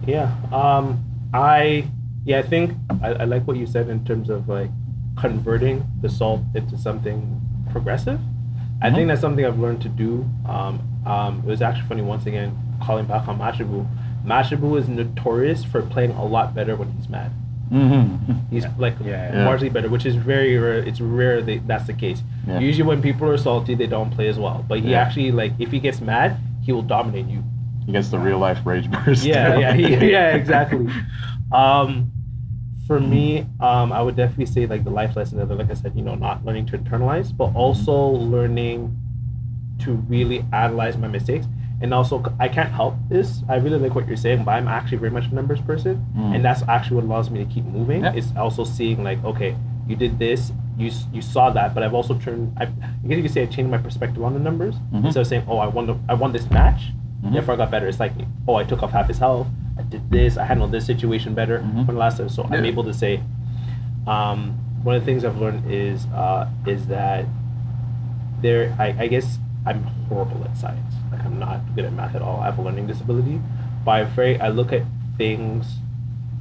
Yeah. I think I like what you said in terms of like converting the salt into something progressive. I think that's something I've learned to do. It was actually funny once again calling back on Mashibu. Mashibu is notorious for playing a lot better when he's mad. He's like marginally better, which is very rare. It's rare that that's the case. Usually when people are salty, they don't play as well. But he actually like if he gets mad, he will dominate you. He gets the real life rage burst. Yeah, exactly. For me, I would definitely say like the life lesson of it, like I said, not learning to internalize, but also learning to really analyze my mistakes. And also, I can't help this. I really like what you're saying, but I'm actually very much a numbers person, and that's actually what allows me to keep moving. It's also seeing like, okay, you did this, you saw that, but I've also turned. I guess you could say I changed my perspective on the numbers instead of saying, oh, I won this match, therefore I got better. It's like, oh, I took off half his health. I did this. I handled this situation better from the last time. So I'm able to say, one of the things I've learned is that I guess I'm horrible at science. Like I'm not good at math at all. I have a learning disability, but I look at things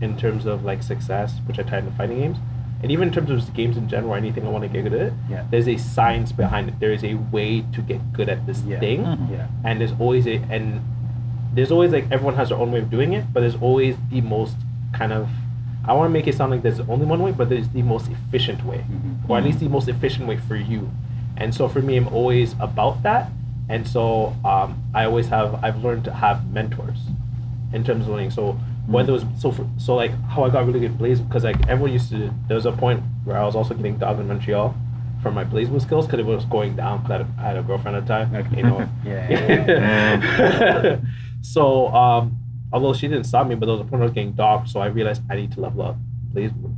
in terms of like success, which I tie into fighting games, and even in terms of games in general, or anything I want to get good at. There's a science behind it. There is a way to get good at this thing, and there's always like everyone has their own way of doing it, but there's always the most kind of, I want to make it sound like there's only one way, but there's the most efficient way, or at least the most efficient way for you. And so for me, I'm always about that. And so I've learned to have mentors in terms of learning. So whether it was, so like how I got really good Blaze, because like everyone there was a point where I was also getting dogged in Montreal for my BlazBlue skills because it was going down because I had a girlfriend at the time. So although she didn't stop me, but there was a point where I was getting dogged, so I realized I need to level up BlazBlue.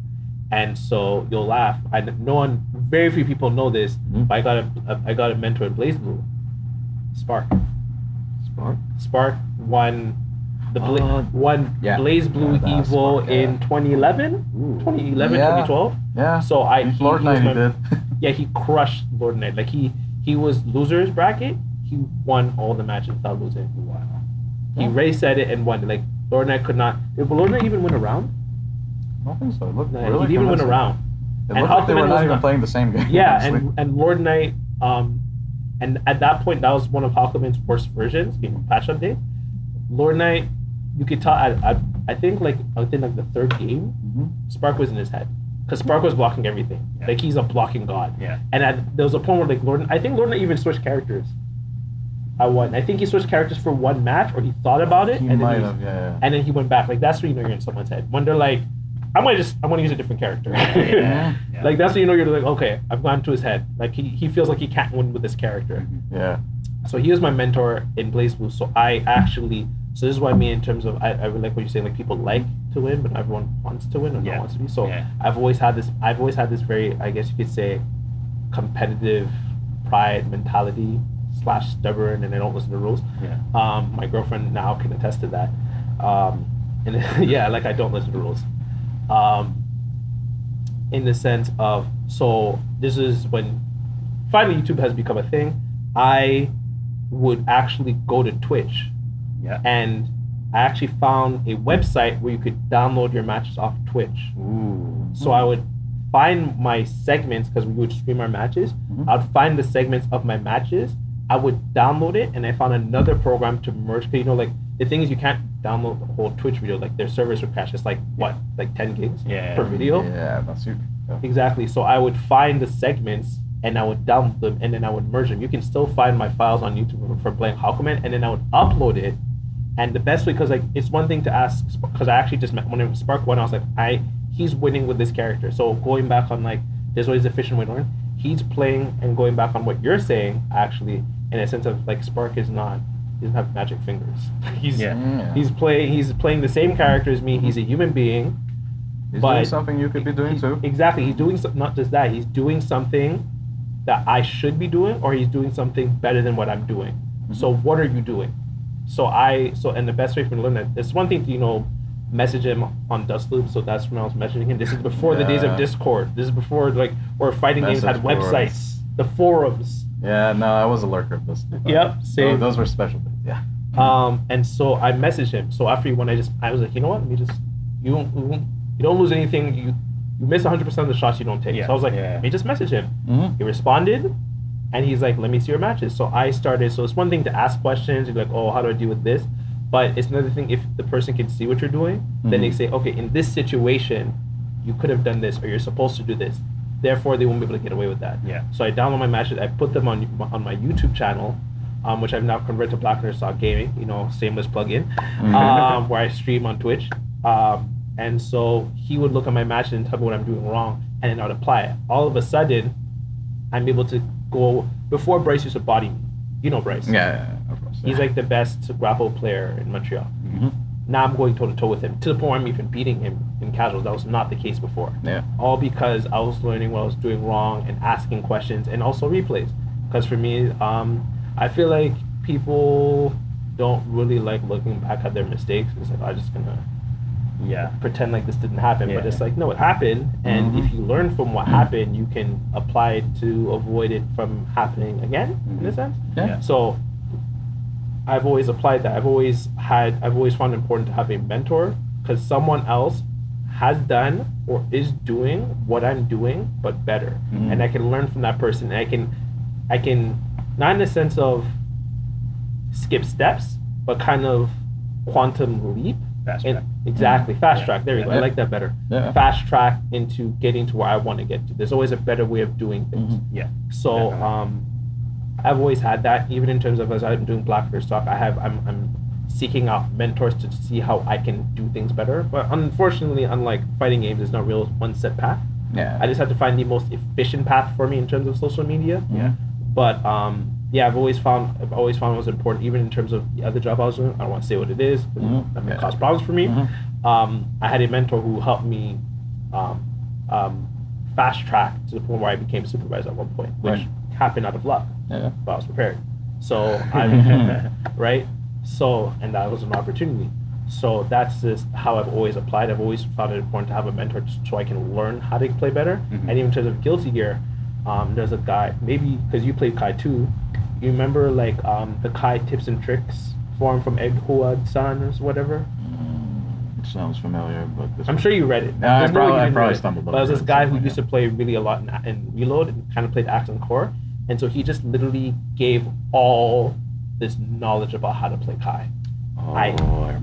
And so you'll laugh. Very few people know this, but I got a mentor in BlazBlue. Spark won the BlazBlue Evo in 2011, 2012. Yeah. So Lord Knight did. Yeah, he crushed Lord Knight. Like he was losers bracket. He won all the matches without losing. Wow. He race set it and won. Like Lord Knight could not. Did Lord Knight even win a round? I don't think so. It looked No, really he didn't even win a round. It looked like they were not even playing the same game. Yeah, and Lord Knight, and at that point, that was one of Hawkman's worst versions, being patch update. Lord Knight, you could tell, I think like within like the third game, Spark was in his head. Because Spark was blocking everything. Like he's a blocking god. Yeah. And there was a point where like I think Lord Knight even switched characters. I think he switched characters for one match, or he thought about it, and then he went back. Like that's when you know you're in someone's head. When they're like, I want to use a different character. Like that's when you know you're like, okay, I've gone to his head. Like he feels like he can't win with this character. Yeah. So he was my mentor in BlazBlue. So this is what I mean in terms of I really like what you're saying. Like people like to win, but not everyone wants to win or not wants to be. So I've always had this very, I guess you could say, competitive pride mentality / stubborn, and I don't listen to rules. My girlfriend now can attest to that. And like I don't listen to rules. In the sense of, so this is when finally YouTube has become a thing. I would actually go to Twitch, and I actually found a website where you could download your matches off Twitch. So I would find my segments, because we would stream our matches. I would find the segments of my matches. I would download it, and I found another program to merge. Because like the thing is, you can't download the whole Twitch video. Like their servers would crash. It's like what, like 10 gigs per video. Yeah, that's super. Exactly. So I would find the segments and I would download them, and then I would merge them. You can still find my files on YouTube for playing Hawkman, and then I would upload it. And the best way, because like it's one thing to ask, because I actually just met when it was Spark 1, I was like, he's winning with this character. So going back on like there's always efficient way to learn. He's playing, and going back on what you're saying, actually, in a sense of like Spark doesn't have magic fingers. He's playing the same character as me. He's a human being. He's doing something you could be doing too. Exactly. He's doing not just that. He's doing something that I should be doing, or he's doing something better than what I'm doing. So what are you doing? And the best way for me to learn that, it's one thing to message him on Dustloop. So that's when I was messaging him. This is before the days of Discord. This is before like where fighting games had websites, the forums. Yeah, no, I was a lurker of this. Yep, same. Those were special days. Yeah. And so I messaged him. So after he won, I was like, you know what? You don't lose anything. You miss 100% of the shots you don't take. So I was like, let me just message him. He responded, and he's like, let me see your matches. So I started. So it's one thing to ask questions. You're like, oh, how do I deal with this? But it's another thing if the person can see what you're doing. Then they say, okay, in this situation, you could have done this, or you're supposed to do this. Therefore, they won't be able to get away with that. Yeah. So I download my matches. I put them on my YouTube channel, which I've now converted to Black Nerd Stock Gaming. Shameless plug-in, where I stream on Twitch. And so he would look at my matches and tell me what I'm doing wrong, and then I would apply it. All of a sudden, I'm able to go. Before, Bryce used to body me. You know Bryce. Yeah, of course. He's like the best grapple player in Montreal. Now I'm going toe-to-toe with him, to the point where I'm even beating him in casuals. That was not the case before. Yeah. All because I was learning what I was doing wrong and asking questions, and also replays. Because for me, I feel like people don't really like looking back at their mistakes. It's like, I'm just going to pretend like this didn't happen. But it's like, no, it happened. And if you learn from what happened, you can apply it to avoid it from happening again, in a sense. Yeah. So I've always applied that. I've always found it important to have a mentor, because someone else has done or is doing what I'm doing, but better. And I can learn from that person. And I can not in the sense of skip steps, but kind of quantum leap. Fast track. Exactly. Fast track. There you go. I like that better. Yeah. Fast track into getting to where I want to get to. There's always a better way of doing things. Yeah. So I've always had that, even in terms of as I'm doing Black Nerd Stock, I'm seeking out mentors to see how I can do things better. But unfortunately, unlike fighting games, there's no real one set path. Yeah. I just have to find the most efficient path for me in terms of social media. Yeah. But I've always found it was important, even in terms of the other job I was doing. I don't want to say what it is, but that may cause problems for me. I had a mentor who helped me fast track to the point where I became supervisor at one point, which happened out of luck. Yeah. But I was prepared. So right. So, and that was an opportunity. So that's just how I've always applied. I've always found it important to have a mentor so I can learn how to play better. And even in terms of Guilty Gear, there's a guy, maybe because you played Kai too, you remember like the Kai tips and tricks forum from Ed Huad-san or whatever? It sounds familiar, but I'm sure you read it. I probably stumbled over it. But there's this guy who used to play really a lot in Reload and kind of played Action Core. And so he just literally gave all this knowledge about how to play Kai. I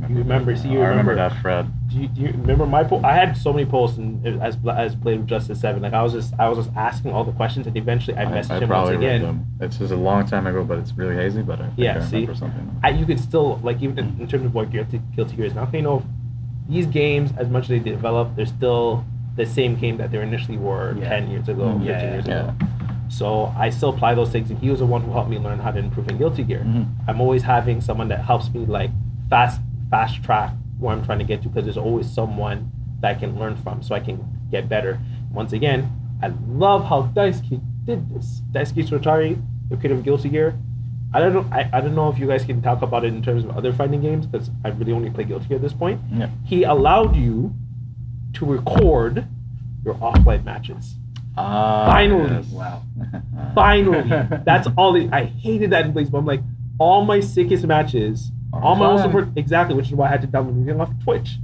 remember. I remember that thread. Do you remember my post? I had so many posts as Blade of Justice 7. Like I was just asking all the questions, and eventually I messaged him once again. Them. It's just a long time ago, but it's really hazy. But I think I remember something. You could still, like, even in terms of what Guilty Gear is now. These games, as much as they develop, they're still the same game that they initially were 10 years ago, 15 years ago. So I still apply those things, and he was the one who helped me learn how to improve in Guilty Gear. I'm always having someone that helps me like fast track where I'm trying to get to, because there's always someone that I can learn from, so I can get better. Once again, I love how Daisuke did this. Daisuke Sotari, the creator of Guilty Gear. I don't know if you guys can talk about it in terms of other fighting games, because I really only play Guilty Gear at this point. Yeah. He allowed you to record your offline matches. Finally. Yes. Wow. Finally. That's all. I hated that in place, but I'm like, all my sickest matches, all my most important, exactly, which is why I had to download everything off Twitch.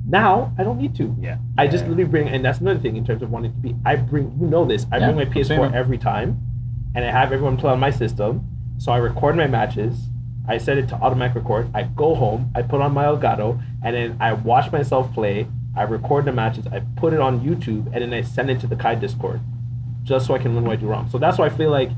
Now I don't need to. Yeah. I just literally bring, and that's another thing in terms of wanting to be. I bring my PS4 every time, and I have everyone play on my system. So I record my matches. I set it to automatic record. I go home. I put on my Elgato, and then I watch myself play. I record the matches, I put it on YouTube, and then I send it to the Kai Discord, just so I can learn what I do wrong. So that's why I feel like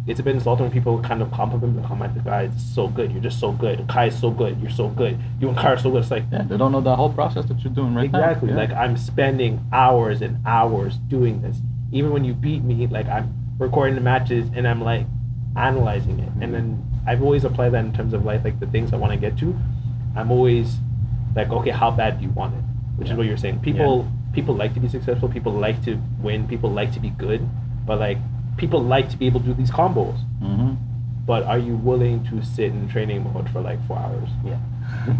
it's a bit insulting when people kind of compliment me, comment, the guy is so good, you're just so good, Kai is so good, you're so good, you and Kai are so good. It's like, they don't know the whole process that you're doing right now. Exactly, like I'm spending hours and hours doing this. Even when you beat me, like I'm recording the matches and I'm like analyzing it. And then I've always applied that in terms of life, like the things I want to get to. I'm always like, okay, how bad do you want it? Which is what you're saying. People like to be successful. People like to win. People like to be good. But like, people like to be able to do these combos. But are you willing to sit in training mode for like 4 hours? Yeah.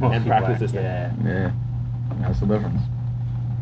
And practice this thing? Yeah. That's the difference.